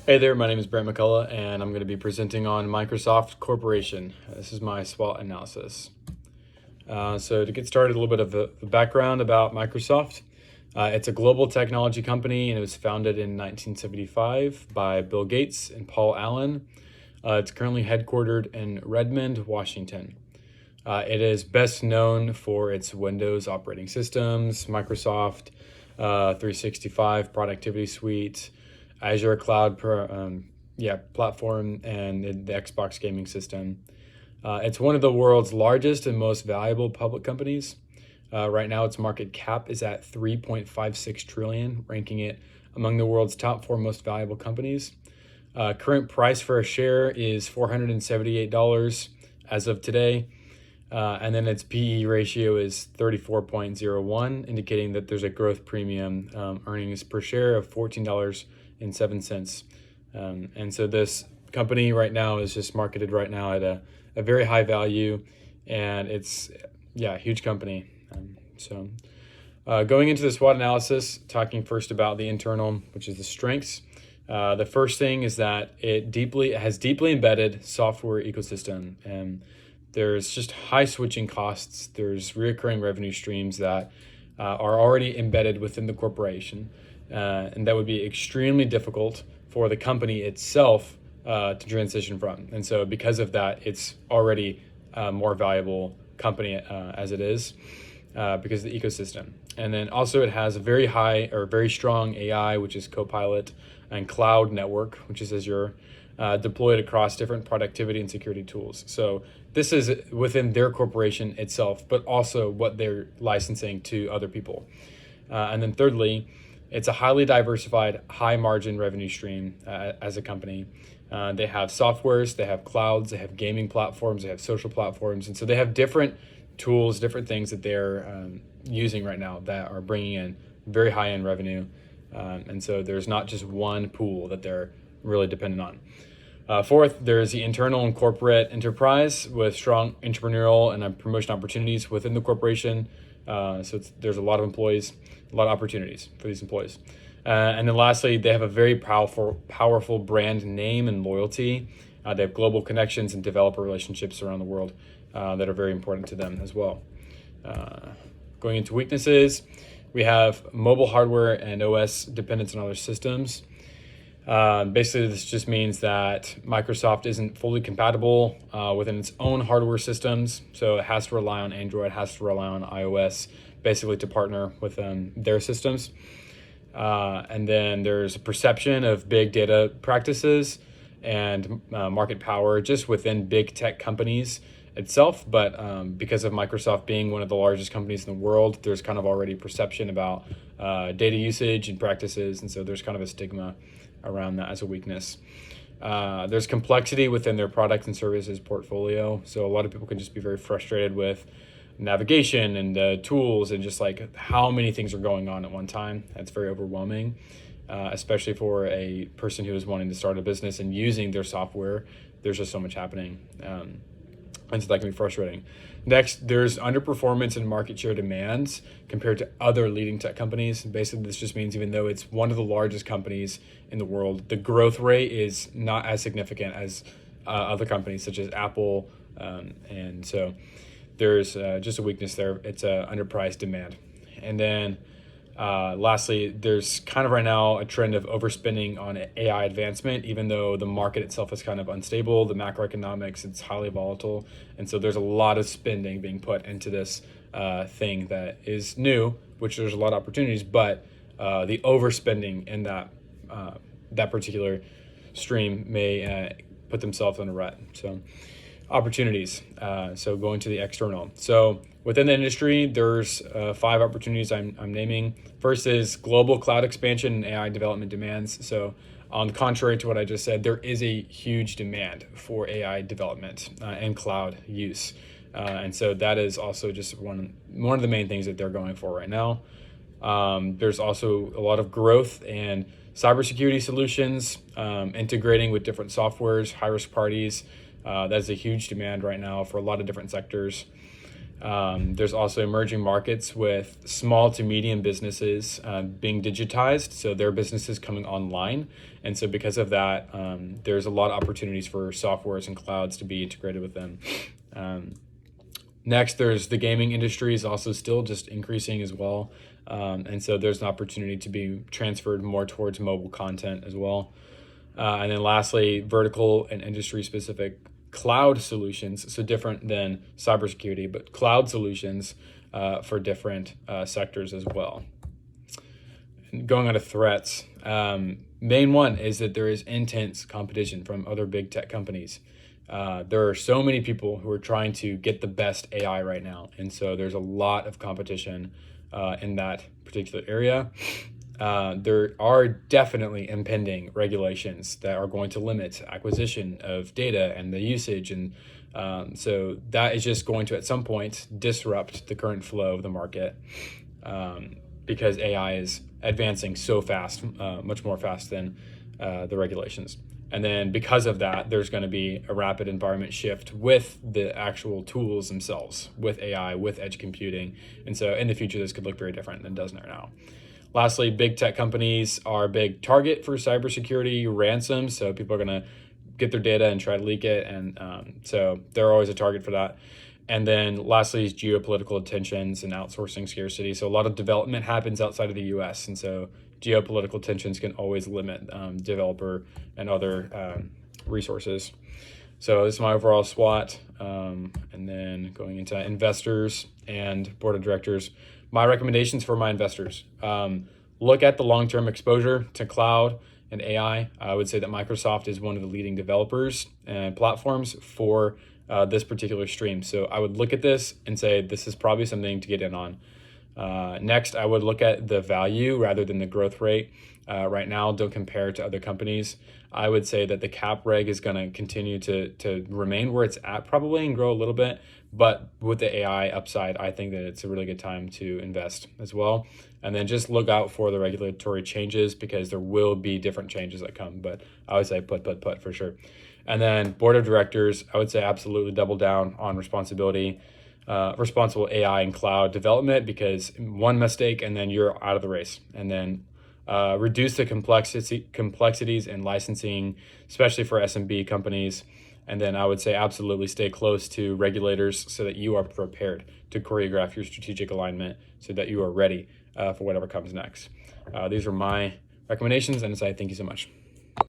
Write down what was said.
Hey there, my name is Brent McCullough, and I'm going to be presenting on Microsoft Corporation. This is my SWOT analysis. So to get started, a little bit of a background about Microsoft. It's a global technology company, and it was founded in 1975 by Bill Gates and Paul Allen. It's currently headquartered in Redmond, Washington. It is best known for its Windows operating systems, Microsoft 365 productivity suite, Azure cloud platform, and the Xbox gaming system. It's one of the world's largest and most valuable public companies. Right now, its market cap is at 3.56 trillion, ranking it among the world's top 4 most valuable companies. Current price for a share is $478 as of today. And then its PE ratio is 34.01, indicating that there's a growth premium, earnings per share of $14.07. And so this company right now is just marketed right now at a very high value, and it's a huge company. Going into the SWOT analysis, talking first about the internal, which is the strengths. The first thing is that it has deeply embedded software ecosystem, and there's just high switching costs. There's recurring revenue streams that are already embedded within the corporation, and that would be extremely difficult for the company itself to transition from. And so because of that, it's already a more valuable company as it is because of the ecosystem. And then also it has a very strong AI, which is Copilot, and cloud network, which is Azure, deployed across different productivity and security tools. So this is within their corporation itself, but also what they're licensing to other people. And then thirdly, it's a highly diversified, high margin revenue stream as a company. They have softwares, they have clouds, they have gaming platforms, they have social platforms. And so they have different tools, different things that they're using right now that are bringing in very high end revenue. And so there's not just one pool that they're really dependent on. Fourth, there's the internal and corporate enterprise with strong entrepreneurial and promotion opportunities within the corporation. There's a lot of employees, a lot of opportunities for these employees. And then lastly, they have a very powerful brand name and loyalty. They have global connections and developer relationships around the world that are very important to them as well. Going into weaknesses, we have mobile hardware and OS dependence on other systems. Basically, this just means that Microsoft isn't fully compatible within its own hardware systems. So it has to rely on Android, has to rely on iOS, basically to partner with their systems. And then there's a perception of big data practices and market power just within big tech companies itself. But because of Microsoft being one of the largest companies in the world, there's kind of already perception about data usage and practices. And so there's kind of a stigma around that as a weakness. There's complexity within their products and services portfolio. So a lot of people can just be very frustrated with navigation and tools and just like how many things are going on at one time. That's very overwhelming, especially for a person who is wanting to start a business and using their software. There's just so much happening. And so that can be frustrating. Next, there's underperformance in market share demands compared to other leading tech companies. Basically, this just means even though it's one of the largest companies in the world, the growth rate is not as significant as other companies such as Apple. And so there's just a weakness there. It's underpriced demand. And then lastly, there's kind of right now a trend of overspending on AI advancement, even though the market itself is kind of unstable, the macroeconomics, it's highly volatile. And so there's a lot of spending being put into this thing that is new, which there's a lot of opportunities, but the overspending in that particular stream may put themselves in a rut. So opportunities. So going to the external. So within the industry, there's 5 opportunities I'm naming. First is global cloud expansion and AI development demands. So on the contrary to what I just said, there is a huge demand for AI development and cloud use. And so that is also just one of the main things that they're going for right now. There's also a lot of growth and cybersecurity solutions, integrating with different softwares, high-risk parties. That's a huge demand right now for a lot of different sectors. There's also emerging markets with small to medium businesses being digitized, so their businesses coming online. And so because of that, there's a lot of opportunities for softwares and clouds to be integrated with them. Next, there's the gaming industry is also still just increasing as well. And so there's an opportunity to be transferred more towards mobile content as well. And then lastly, vertical and industry specific cloud solutions. So different than cybersecurity, but cloud solutions for different sectors as well. And going on to threats, main one is that there is intense competition from other big tech companies. There are so many people who are trying to get the best AI right now. And so there's a lot of competition in that particular area. There are definitely impending regulations that are going to limit acquisition of data and the usage. And so that is just going to, at some point, disrupt the current flow of the market because AI is advancing so fast, much more fast than the regulations. And then because of that, there's going to be a rapid environment shift with the actual tools themselves, with AI, with edge computing. And so in the future, this could look very different than it does right now. Lastly, big tech companies are a big target for cybersecurity ransoms. So people are going to get their data and try to leak it. And so they're always a target for that. And then lastly is geopolitical tensions and outsourcing scarcity. So a lot of development happens outside of the US. And so geopolitical tensions can always limit developer and other resources. So this is my overall SWOT. And then going into investors and board of directors, my recommendations for my investors, look at the long-term exposure to cloud and AI. I would say that Microsoft is one of the leading developers and platforms for this particular stream. So I would look at this and say, this is probably something to get in on. Next, I would look at the value rather than the growth rate. Right now, don't compare it to other companies. I would say that the cap reg is going to continue to remain where it's at probably and grow a little bit. But with the AI upside, I think that it's a really good time to invest as well. And then just look out for the regulatory changes because there will be different changes that come. But I would say put for sure. And then board of directors, I would say absolutely double down on responsible AI and cloud development because one mistake and then you're out of the race. And then reduce the complexities in licensing, especially for SMB companies. And then I would say absolutely stay close to regulators so that you are prepared to choreograph your strategic alignment so that you are ready for whatever comes next. These are my recommendations, and I say thank you so much.